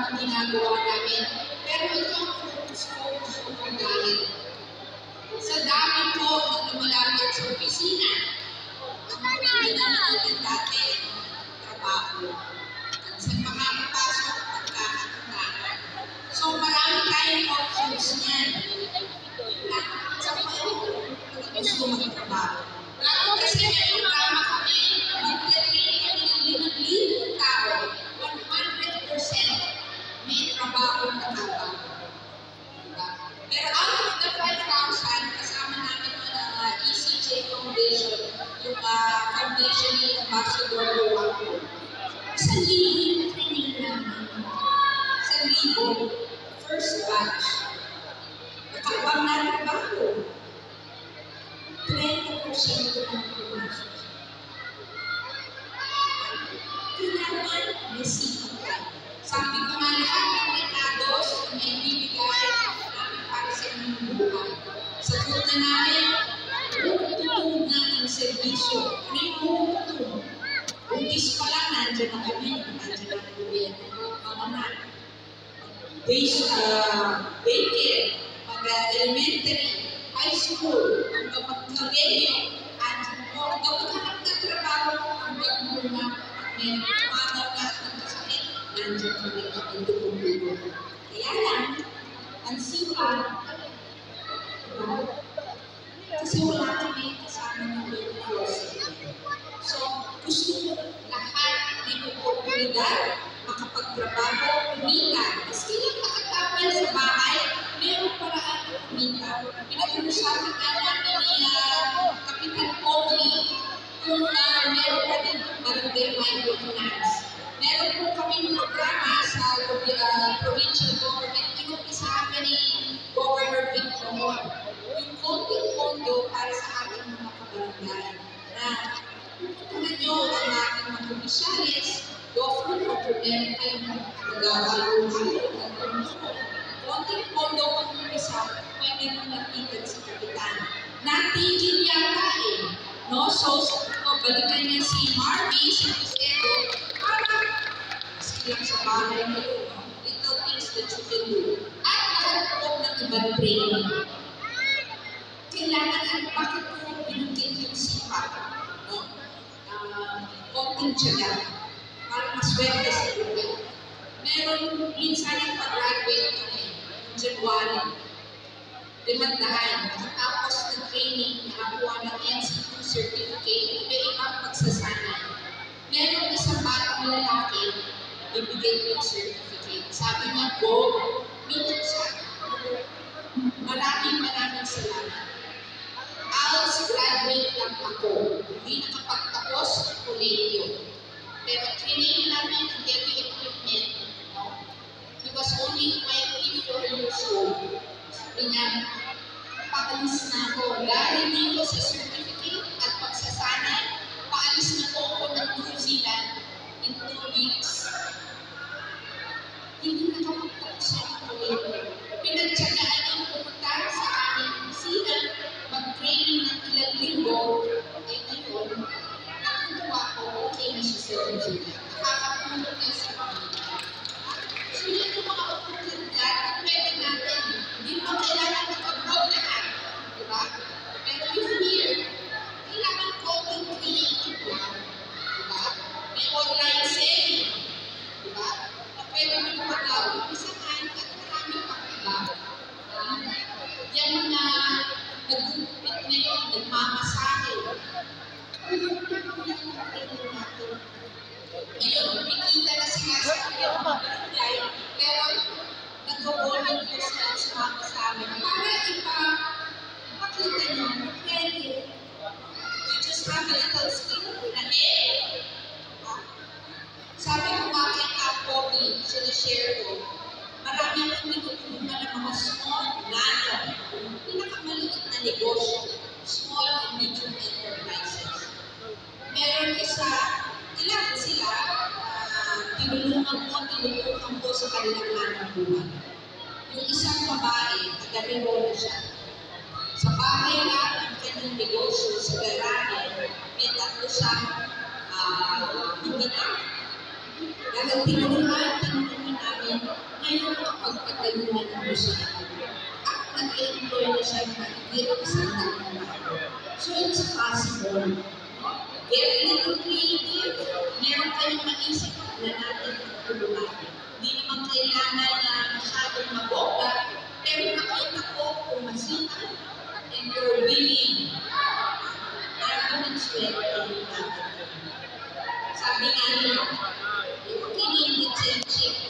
ang ginagawa namin. Pero ito ang focus ko dahil sa dami po na lumalapit sa opisina, ang pinananalan dati trabaho. At sa makakapasok at kakatamaan. So marami tayong options niyan. Sa gusto magtrabaho. Kasi may programa kami, mag-train kami ng 5,000 tao, 100% may trabaho na kapag. Pero out of the 5,000, kasama namin yung ECJ Foundation, yung foundation ni Ambassador Luwako. 1,000 yung training namin. 1,000. First batch. Nakabang na trabaho. 30% ng pumasok. Kailangan may sikap tayo. Sabi ko nga lahat ng recados na may bibigay namin para sa inyong buhay. Sagot na namin, tutulog na ang serbisyo. Ano yung tutulog? Umpis pa lang, nandiyan na kami. Nandiyan na ang gobyerno. Mga na. Daycare, mag-elementary, high school, hanggang mag-colegio, andyan po, hanggang maghanap na trabaho, hanggang muna, may tumatawag na ng kasakit, nandiyan po rin kami tutulog. Kaya lang, ang sipa, kasi wala kami kasama ng workforce. So, gusto ko lahat may oportunidad, makapagtrabaho, kumita. Maski lang nakatapal sa bahay, mayroong paraan ng kumita. Pinag-uusapan nga namin ni Kapitan Pogi kung meron pa din barangay microfinance. Meron po kami programa sa provincial government. Inumpisa kami ni Governor Victor yung konting pondo para sa ating mga kabarangay. Na pupuntahan nyo ang ating mga opisyalis, government o meron kayong nag-aalong-along ng tumulong. Konting pondo kung umpisa, pwede nang natigil sa kapitan. Natigil yata eh. No? So, balikan niya si Marvy, si Cristedo, para maski lang sa bahay na yun. Little things that you can do. At lahat po ng ibang training. Kailangan ang bakit po binigyan yung sipa. No? Konting tiyaga. Para maswerte sa buhay. Meron minsan ang pag-graduate kami ng January. 500. Nakatapos ng training, nakakuha ng NC2 certificate, may ibang pagsasanay. Meron isang batang lalaki, ibigay yung certificate. Sabi niya, go, minute siya. Maraming salamat. ALS graduate lang ako. Hindi nakapagtapos ng kolehiyo. Pero training namin ang heavy equipment. No? He was only 24 years old. Sabi niya, paalis na ako. Dahil dito sa certificate at pagsasanay, paalis na po ako ng New Zealand in 2 weeks. Hindi nakapagtapos siya ng kolehiyo. Pinagtsagaan ang pumunta sa aming opisina, mag-training ng ilang linggo, ay ngayon, natutuwa ko, okay na siya sa New Zealand. Nakakatulog na sa pamilya. So yan yung mga oportunidad na pwede natin. Hindi mo kailangan mag-abroad lahat. Diba? Pero if here, kailangan konting creative lang. Diba? May online selling. Diba? Na pwede mo yung mag-upisahan at marami pang iba. Yan mga nag-upit ngayon, nagmamasahe. Ngayon, nakikita na sila sa mga barangay, pero nag-volunteer sila sumama sa amin para ipakita nyo, pwede. We just have a little skill na sabi ko nga kay Pogi, sinishare ko, marami ang tinutulungan ng mga small, nano, pinakamaliit na negosyo, small and medium enterprises. Meron isa, ilan sila, tinulungan ko sa kanilang hanap buhay. Yung isang babae, taga-Rewolo siya. Sa bahay lang ang kanyang negosyo sa garahe, may 3 siyang ginagawa. Dahil tinulungan namin get a little creative. Meron kayong maisip na natin pagtulungan. Hindi naman kailangan na masyadong mabongga, pero nakita ko kung masipag and you're willing. Arguments well natin. Sabi nga nila, yung kinilitsenship